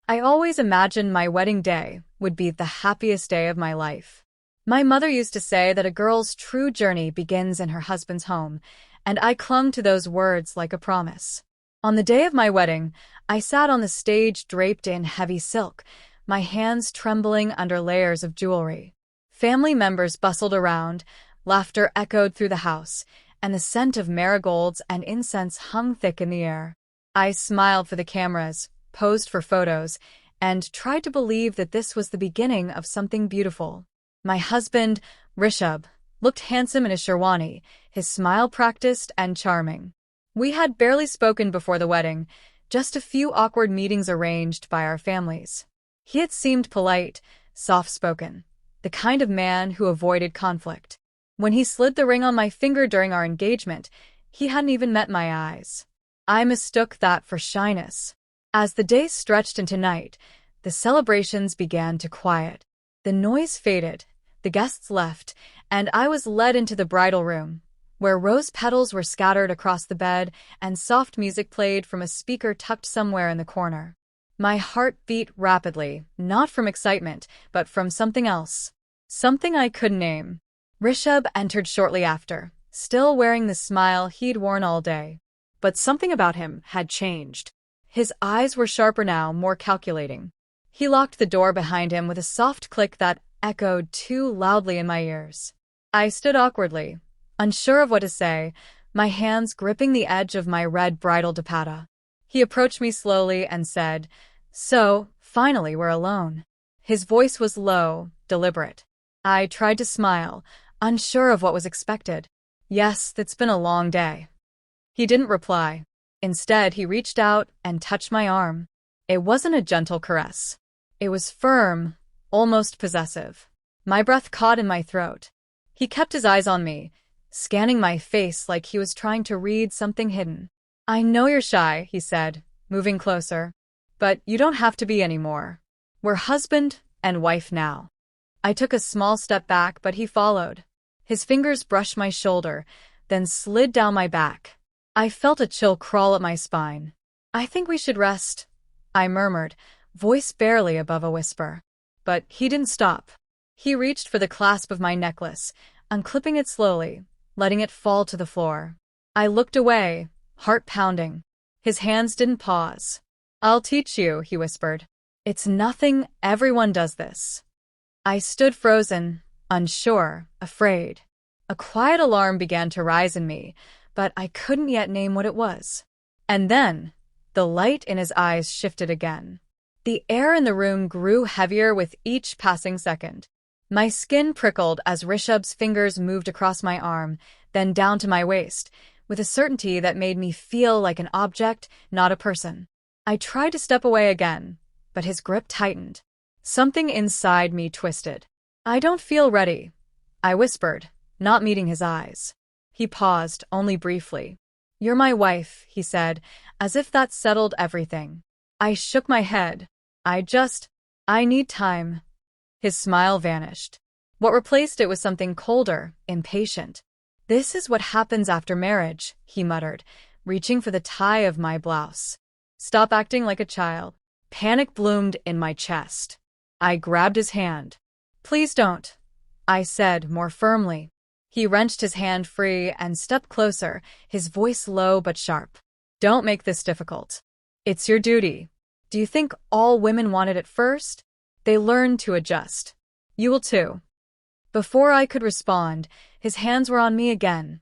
I always imagined my wedding day would be the happiest day of my life. My mother used to say that a girl's true journey begins in her husband's home, and I clung to those words like a promise. On the day of my wedding, I sat on the stage draped in heavy silk, my hands trembling under layers of jewelry. Family members bustled around, laughter echoed through the house, and the scent of marigolds and incense hung thick in the air. I smiled for the cameras, posed for photos, and tried to believe that this was the beginning of something beautiful. My husband, Rishabh, looked handsome in a sherwani, his smile practiced and charming. We had barely spoken before the wedding, just a few awkward meetings arranged by our families. He had seemed polite, soft-spoken, the kind of man who avoided conflict. When he slid the ring on my finger during our engagement, he hadn't even met my eyes. I mistook that for shyness. As the day stretched into night, the celebrations began to quiet. The noise faded, the guests left, and I was led into the bridal room, where rose petals were scattered across the bed and soft music played from a speaker tucked somewhere in the corner. My heart beat rapidly, not from excitement, but from something else. Something I couldn't name. Rishabh entered shortly after, still wearing the smile he'd worn all day. But something about him had changed. His eyes were sharper now, more calculating. He locked the door behind him with a soft click that echoed too loudly in my ears. I stood awkwardly, unsure of what to say, my hands gripping the edge of my red bridal dupatta. He approached me slowly and said, "So, finally we're alone." His voice was low, deliberate. I tried to smile, unsure of what was expected. "Yes, it's been a long day." He didn't reply. Instead, he reached out and touched my arm. It wasn't a gentle caress. It was firm, almost possessive. My breath caught in my throat. He kept his eyes on me, scanning my face like he was trying to read something hidden. "I know you're shy," he said, moving closer. "But you don't have to be anymore. We're husband and wife now." I took a small step back, but he followed. His fingers brushed my shoulder, then slid down my back. I felt a chill crawl up my spine. "I think we should rest," I murmured, voice barely above a whisper. But he didn't stop. He reached for the clasp of my necklace, unclipping it slowly, letting it fall to the floor. I looked away, heart pounding. His hands didn't pause. "I'll teach you," he whispered. "It's nothing, everyone does this." I stood frozen, unsure, afraid. A quiet alarm began to rise in me, but I couldn't yet name what it was. And then, the light in his eyes shifted again. The air in the room grew heavier with each passing second. My skin prickled as Rishabh's fingers moved across my arm, then down to my waist, with a certainty that made me feel like an object, not a person. I tried to step away again, but his grip tightened. Something inside me twisted. "I don't feel ready," I whispered, not meeting his eyes. He paused, only briefly. "You're my wife," he said, as if that settled everything. I shook my head. I need time." His smile vanished. What replaced it was something colder, impatient. "This is what happens after marriage," he muttered, reaching for the tie of my blouse. "Stop acting like a child." Panic bloomed in my chest. I grabbed his hand. "Please don't," I said more firmly. He wrenched his hand free and stepped closer, his voice low but sharp. "Don't make this difficult. It's your duty. Do you think all women want it at first? They learn to adjust. You will too." Before I could respond, his hands were on me again.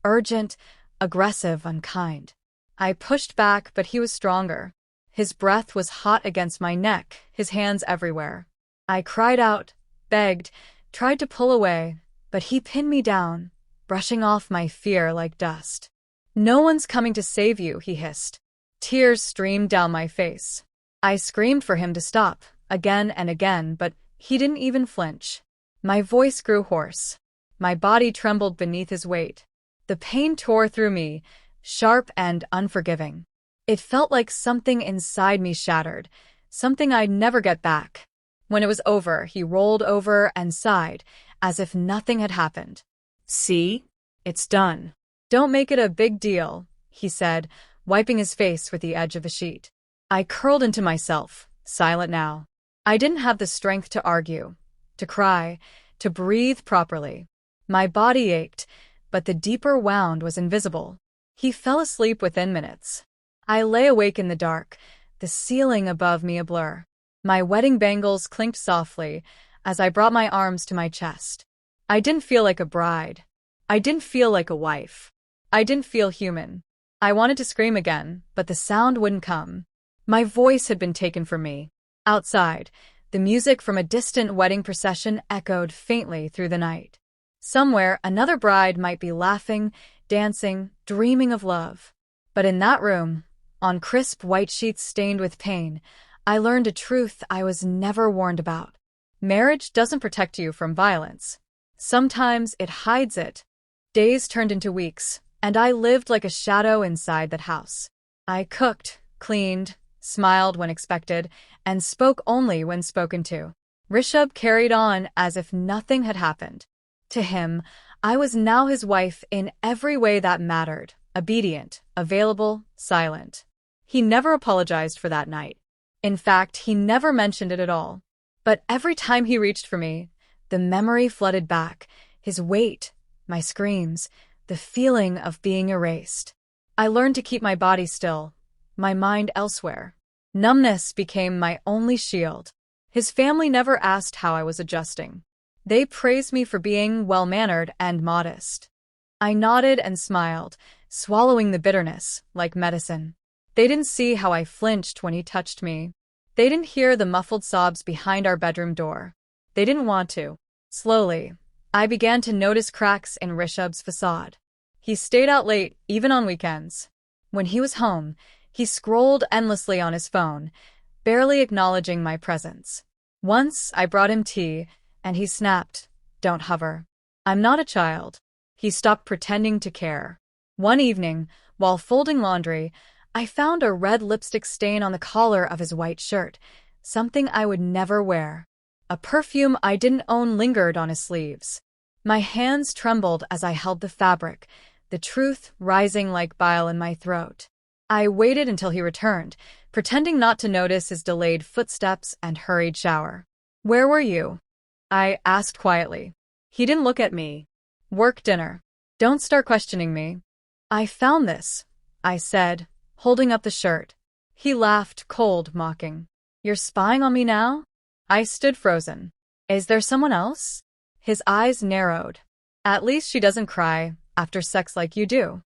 Urgent, aggressive, unkind. I pushed back, but he was stronger. His breath was hot against my neck, his hands everywhere. I cried out, begged, tried to pull away, but he pinned me down, brushing off my fear like dust. "No one's coming to save you," he hissed. Tears streamed down my face. I screamed for him to stop, again and again, but he didn't even flinch. My voice grew hoarse. My body trembled beneath his weight. The pain tore through me, sharp and unforgiving. It felt like something inside me shattered, something I'd never get back. When it was over, he rolled over and sighed, as if nothing had happened. "See? It's done. Don't make it a big deal," he said, wiping his face with the edge of the sheet. I curled into myself, silent now. I didn't have the strength to argue, to cry, to breathe properly. My body ached, but the deeper wound was invisible. He fell asleep within minutes. I lay awake in the dark, the ceiling above me a blur. My wedding bangles clinked softly as I brought my arms to my chest. I didn't feel like a bride. I didn't feel like a wife. I didn't feel human. I wanted to scream again, but the sound wouldn't come. My voice had been taken from me. Outside, the music from a distant wedding procession echoed faintly through the night. Somewhere, another bride might be laughing, dancing, dreaming of love. But in that room, on crisp white sheets stained with pain, I learned a truth I was never warned about. Marriage doesn't protect you from violence. Sometimes it hides it. Days turned into weeks, and I lived like a shadow inside that house. I cooked, cleaned, smiled when expected, and spoke only when spoken to. Rishabh carried on as if nothing had happened. To him, I was now his wife in every way that mattered, obedient, available, silent. He never apologized for that night. In fact, he never mentioned it at all. But every time he reached for me, the memory flooded back, his weight, my screams, the feeling of being erased. I learned to keep my body still, my mind elsewhere. Numbness became my only shield. His family never asked how I was adjusting. They praised me for being well-mannered and modest. I nodded and smiled, swallowing the bitterness like medicine. They didn't see how I flinched when he touched me. They didn't hear the muffled sobs behind our bedroom door. They didn't want to. Slowly, I began to notice cracks in Rishabh's facade. He stayed out late, even on weekends. When he was home, he scrolled endlessly on his phone, barely acknowledging my presence. Once, I brought him tea, and he snapped, "Don't hover. I'm not a child." He stopped pretending to care. One evening, while folding laundry, I found a red lipstick stain on the collar of his white shirt, something I would never wear. A perfume I didn't own lingered on his sleeves. My hands trembled as I held the fabric, the truth rising like bile in my throat. I waited until he returned, pretending not to notice his delayed footsteps and hurried shower. "Where were you?" I asked quietly. He didn't look at me. "Work dinner. Don't start questioning me." "I found this," I said, holding up the shirt. He laughed, cold, mocking. "You're spying on me now?" I stood frozen. "Is there someone else?" His eyes narrowed. "At least she doesn't cry after sex like you do."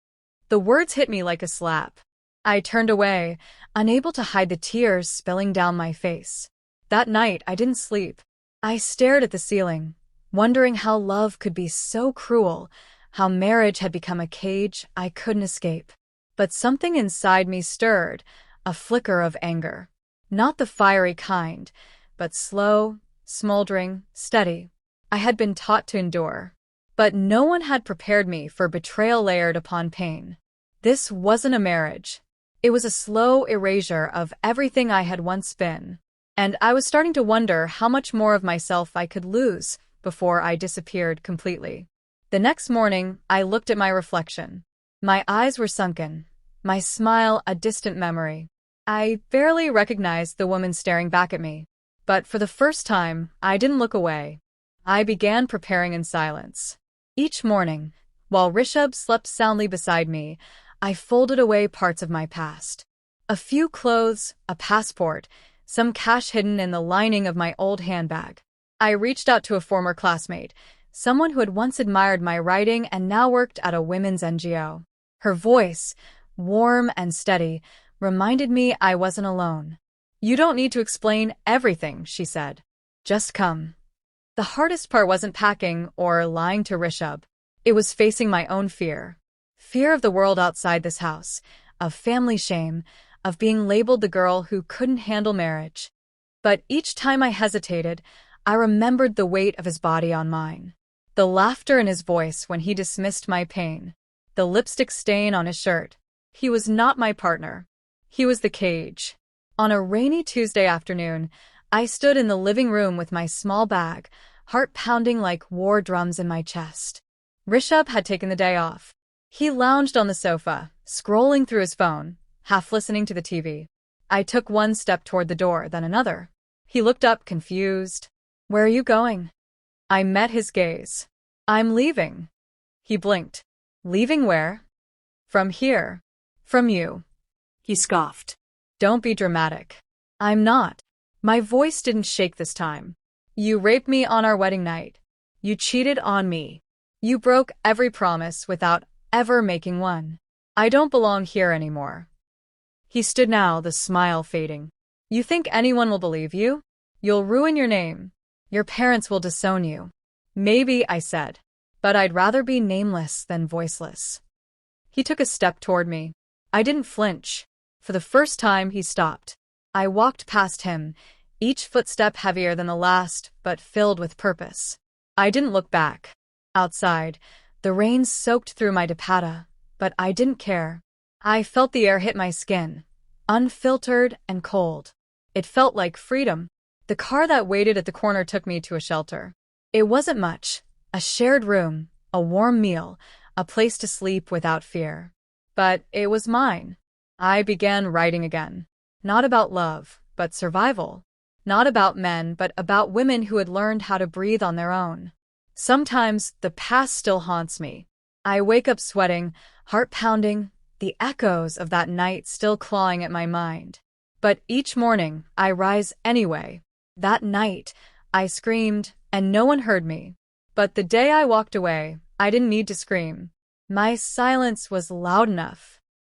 The words hit me like a slap. I turned away, unable to hide the tears spilling down my face. That night, I didn't sleep. I stared at the ceiling, wondering how love could be so cruel, how marriage had become a cage I couldn't escape. But something inside me stirred, a flicker of anger. Not the fiery kind, but slow, smoldering, steady. I had been taught to endure. But no one had prepared me for betrayal layered upon pain. This wasn't a marriage. It was a slow erasure of everything I had once been. And I was starting to wonder how much more of myself I could lose before I disappeared completely. The next morning, I looked at my reflection. My eyes were sunken, my smile a distant memory. I barely recognized the woman staring back at me. But for the first time, I didn't look away. I began preparing in silence. Each morning, while Rishabh slept soundly beside me, I folded away parts of my past. A few clothes, a passport, some cash hidden in the lining of my old handbag. I reached out to a former classmate, someone who had once admired my writing and now worked at a women's NGO. Her voice, warm and steady, reminded me I wasn't alone. "You don't need to explain everything," she said. "Just come." The hardest part wasn't packing or lying to Rishabh. It was facing my own fear. Fear of the world outside this house, of family shame, of being labeled the girl who couldn't handle marriage. But each time I hesitated, I remembered the weight of his body on mine. The laughter in his voice when he dismissed my pain. The lipstick stain on his shirt. He was not my partner. He was the cage. On a rainy Tuesday afternoon, I stood in the living room with my small bag, heart pounding like war drums in my chest. Rishabh had taken the day off. He lounged on the sofa, scrolling through his phone, half listening to the TV. I took one step toward the door, then another. He looked up, confused. Where are you going? I met his gaze. I'm leaving. He blinked. Leaving where? From here. From you. He scoffed. Don't be dramatic. I'm not. My voice didn't shake this time. You raped me on our wedding night. You cheated on me. You broke every promise without ever making one. I don't belong here anymore. He stood now, the smile fading. You think anyone will believe you? You'll ruin your name. Your parents will disown you. Maybe, I said. But I'd rather be nameless than voiceless. He took a step toward me. I didn't flinch. For the first time, he stopped. I walked past him, each footstep heavier than the last, but filled with purpose. I didn't look back. Outside, the rain soaked through my dupatta, but I didn't care. I felt the air hit my skin, unfiltered and cold. It felt like freedom. The car that waited at the corner took me to a shelter. It wasn't much. A shared room, a warm meal, a place to sleep without fear. But it was mine. I began writing again. Not about love, but survival. Not about men, but about women who had learned how to breathe on their own. Sometimes the past still haunts me. I wake up sweating, heart pounding, the echoes of that night still clawing at my mind. But each morning, I rise anyway. That night, I screamed, and no one heard me. But the day I walked away, I didn't need to scream. My silence was loud enough.